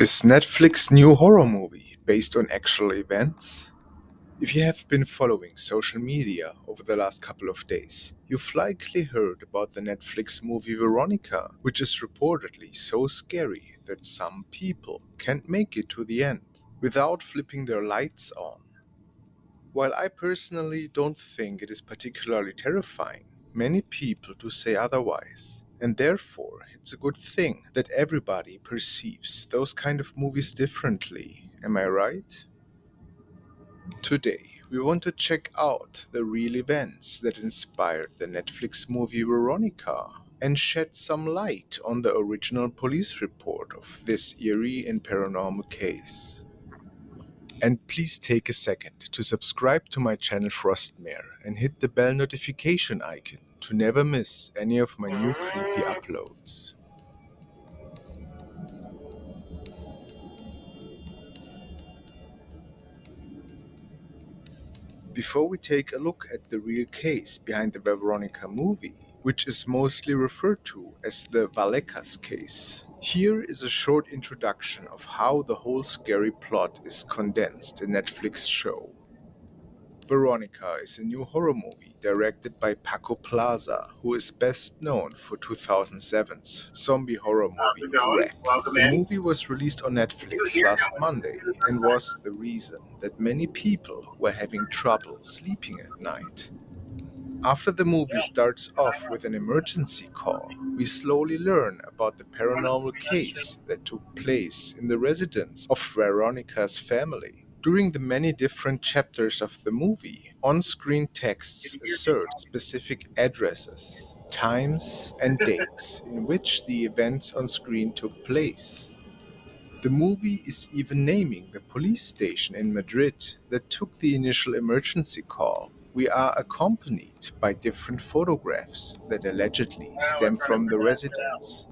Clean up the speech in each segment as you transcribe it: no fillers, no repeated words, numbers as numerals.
Is Netflix new horror movie based on actual events? If you have been following social media over the last couple of days, you've likely heard about the Netflix movie Veronica, which is reportedly so scary that some people can't make it to the end without flipping their lights on. While I personally don't think it is particularly terrifying, many people do say otherwise. And therefore, it's a good thing that everybody perceives those kind of movies differently. Am I right? Today, we want to check out the real events that inspired the Netflix movie Veronica and shed some light on the original police report of this eerie and paranormal case. And please take a second to subscribe to my channel Frostmare and hit the bell notification icon to never miss any of my new creepy uploads. Before we take a look at the real case behind the Veronica movie, which is mostly referred to as the Vallecas case, here is a short introduction of how the whole scary plot is condensed in Netflix show. Veronica is a new horror movie directed by Paco Plaza, who is best known for 2007's zombie horror How's it movie going? Wreck. Welcome The in. movie was released on Netflix last Monday and was the reason that many people were having trouble sleeping at night. After the movie starts off with an emergency call, we slowly learn about the paranormal case that took place in the residence of Veronica's family. During the many different chapters of the movie, on-screen texts assert specific addresses, times, and dates in which the events on screen took place. The movie is even naming the police station in Madrid that took the initial emergency call. We are accompanied by different photographs that allegedly stem from the residence.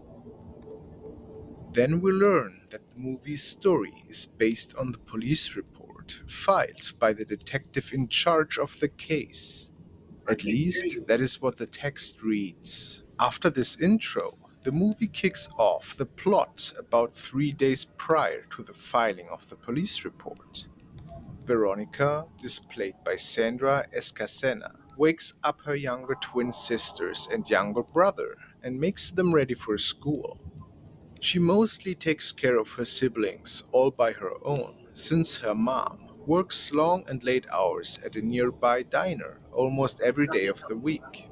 Then we learn that the movie's story is based on the police report filed by the detective in charge of the case. At least, that is what the text reads. After this intro, the movie kicks off the plot about 3 days prior to the filing of the police report. Veronica, displayed by Sandra Escacena, wakes up her younger twin sisters and younger brother and makes them ready for school. She mostly takes care of her siblings all by her own, since her mom works long and late hours at a nearby diner almost every day of the week.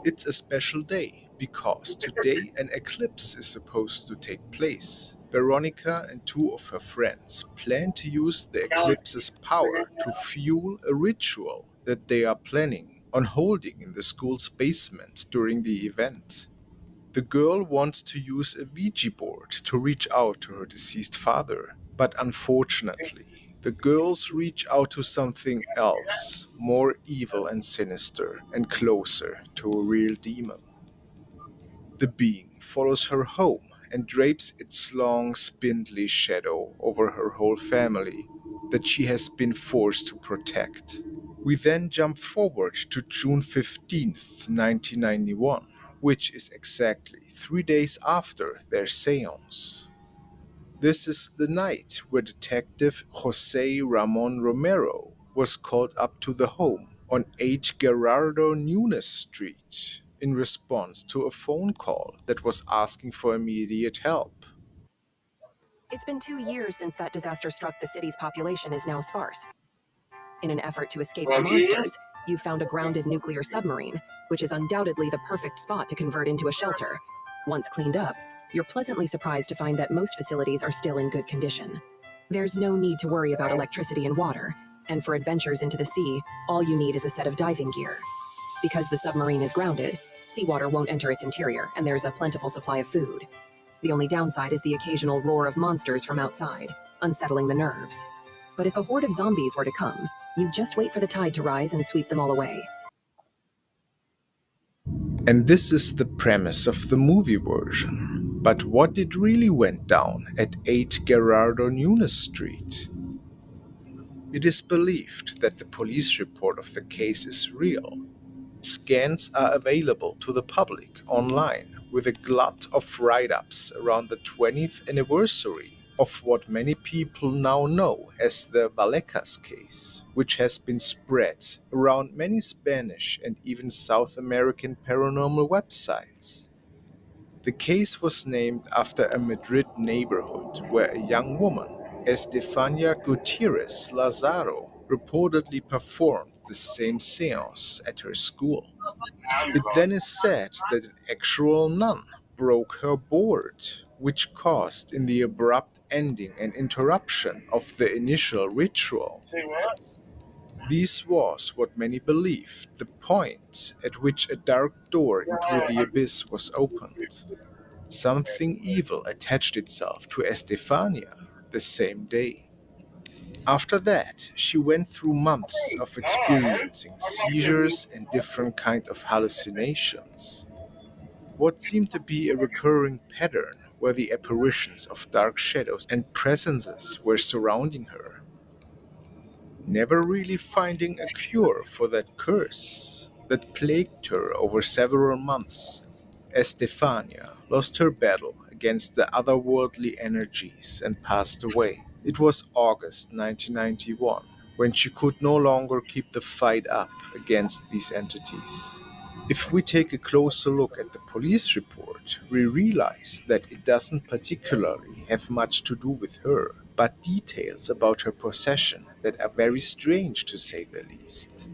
It's a special day because today an eclipse is supposed to take place. Veronica and two of her friends plan to use the eclipse's power to fuel a ritual that they are planning on holding in the school's basement during the event. The girl wants to use a Ouija board to reach out to her deceased father, but unfortunately, the girls reach out to something else, more evil and sinister, and closer to a real demon. The being follows her home and drapes its long, spindly shadow over her whole family that she has been forced to protect. We then jump forward to June 15th, 1991, which is exactly 3 days after their seance. This is the night where Detective Jose Ramon Romero was called up to the home on 8 Gerardo Nunes Street in response to a phone call that was asking for immediate help. It's been 2 years since that disaster struck. The city's population is now sparse. In an effort to escape the monsters, you've found a grounded nuclear submarine, which is undoubtedly the perfect spot to convert into a shelter. Once cleaned up, you're pleasantly surprised to find that most facilities are still in good condition. There's no need to worry about electricity and water, and for adventures into the sea, all you need is a set of diving gear. Because the submarine is grounded, seawater won't enter its interior, and there's a plentiful supply of food. The only downside is the occasional roar of monsters from outside, unsettling the nerves. But if a horde of zombies were to come, you just wait for the tide to rise and sweep them all away. And this is the premise of the movie version. But what did really went down at 8 Gerardo Nunes Street? It is believed that the police report of the case is real. Scans are available to the public online with a glut of write-ups around the 20th anniversary of what many people now know as the Vallecas case, which has been spread around many Spanish and even South American paranormal websites. The case was named after a Madrid neighborhood where a young woman, Estefania Gutierrez Lazaro, reportedly performed the same seance at her school. It then is said that an actual nun broke her board, which caused in the abrupt ending and interruption of the initial ritual. This was what many believed the point at which a dark door into the abyss was opened. Something evil attached itself to Estefania the same day. After that, she went through months of experiencing seizures and different kinds of hallucinations. What seemed to be a recurring pattern were the apparitions of dark shadows and presences were surrounding her, never really finding a cure for that curse that plagued her over several months. Estefania lost her battle against the otherworldly energies and passed away. It was August 1991 when she could no longer keep the fight up against these entities. If we take a closer look at the police report, we realize that it doesn't particularly have much to do with her, but details about her possession that are very strange to say the least.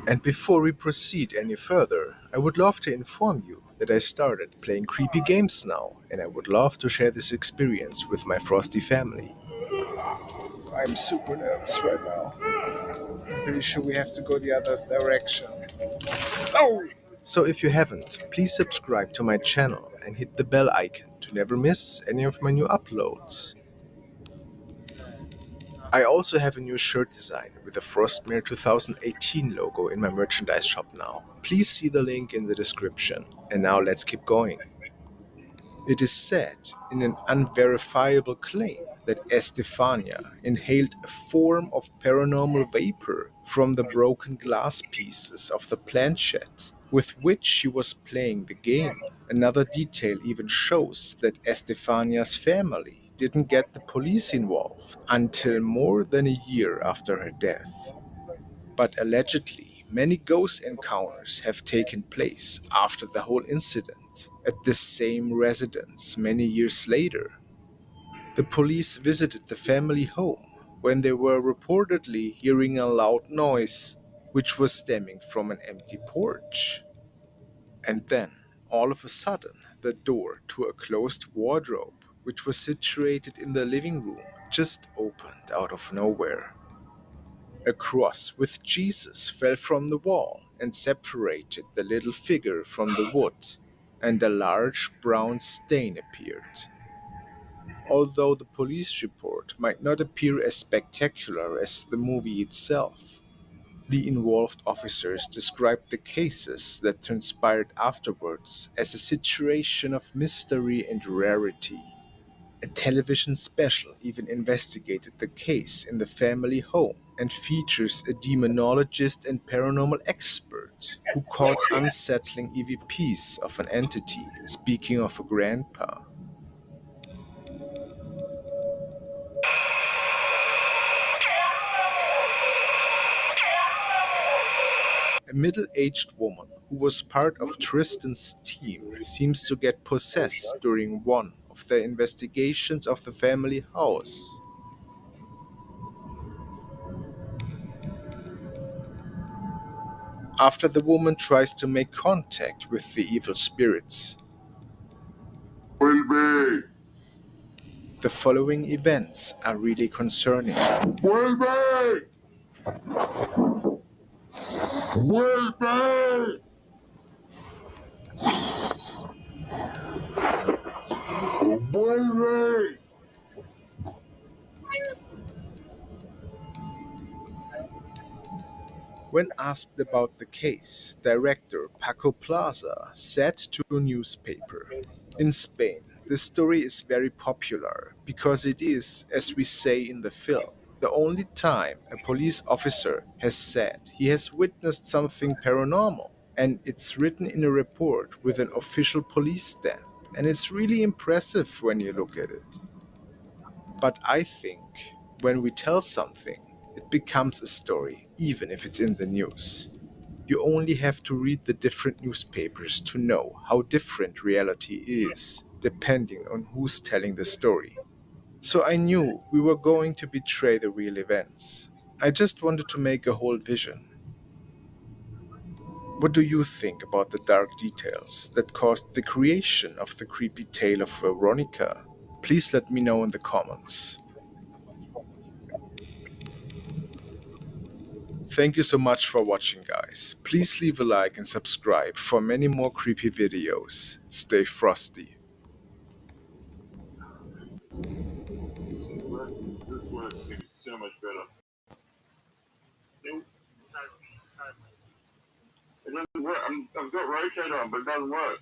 And before we proceed any further, I would love to inform you that I started playing creepy games now, and I would love to share this experience with my Frosty family. I'm super nervous right now. I'm pretty sure we have to go the other direction. Oh! So if you haven't, please subscribe to my channel and hit the bell icon to never miss any of my new uploads. I also have a new shirt design with the Frostmare 2018 logo in my merchandise shop now. Please see the link in the description. And now let's keep going. It is said in an unverifiable claim that Estefania inhaled a form of paranormal vapor from the broken glass pieces of the planchette with which she was playing the game. Another detail even shows that Estefania's family didn't get the police involved until more than a year after her death. But allegedly, many ghost encounters have taken place after the whole incident at the same residence many years later. The police visited the family home when they were reportedly hearing a loud noise, which was stemming from an empty porch. And then, all of a sudden, the door to a closed wardrobe, which was situated in the living room, just opened out of nowhere. A cross with Jesus fell from the wall and separated the little figure from the wood, and a large brown stain appeared. Although the police report might not appear as spectacular as the movie itself, the involved officers described the cases that transpired afterwards as a situation of mystery and rarity. A television special even investigated the case in the family home and features a demonologist and paranormal expert who caught unsettling EVPs of an entity speaking of a grandpa. A middle-aged woman who was part of Tristan's team seems to get possessed during one of the investigations of the family house. After the woman tries to make contact with the evil spirits, Vuelve, the following events are really concerning. vuelve, vuelve, vuelve. When asked about the case, director Paco Plaza said to a newspaper, "In Spain, this story is very popular because it is, as we say in the film, the only time a police officer has said he has witnessed something paranormal, and it's written in a report with an official police stamp, and it's really impressive when you look at it." But I think when we tell something, it becomes a story, even if it's in the news. You only have to read the different newspapers to know how different reality is, depending on who's telling the story. So I knew we were going to betray the real events. I just wanted to make a whole vision. What do you think about the dark details that caused the creation of the creepy tale of Veronica? Please let me know in the comments. Thank you so much for watching, guys. Please leave a like and subscribe for many more creepy videos. Stay frosty. This works going to be so much better. It doesn't work. I've got rotate on, but it doesn't work.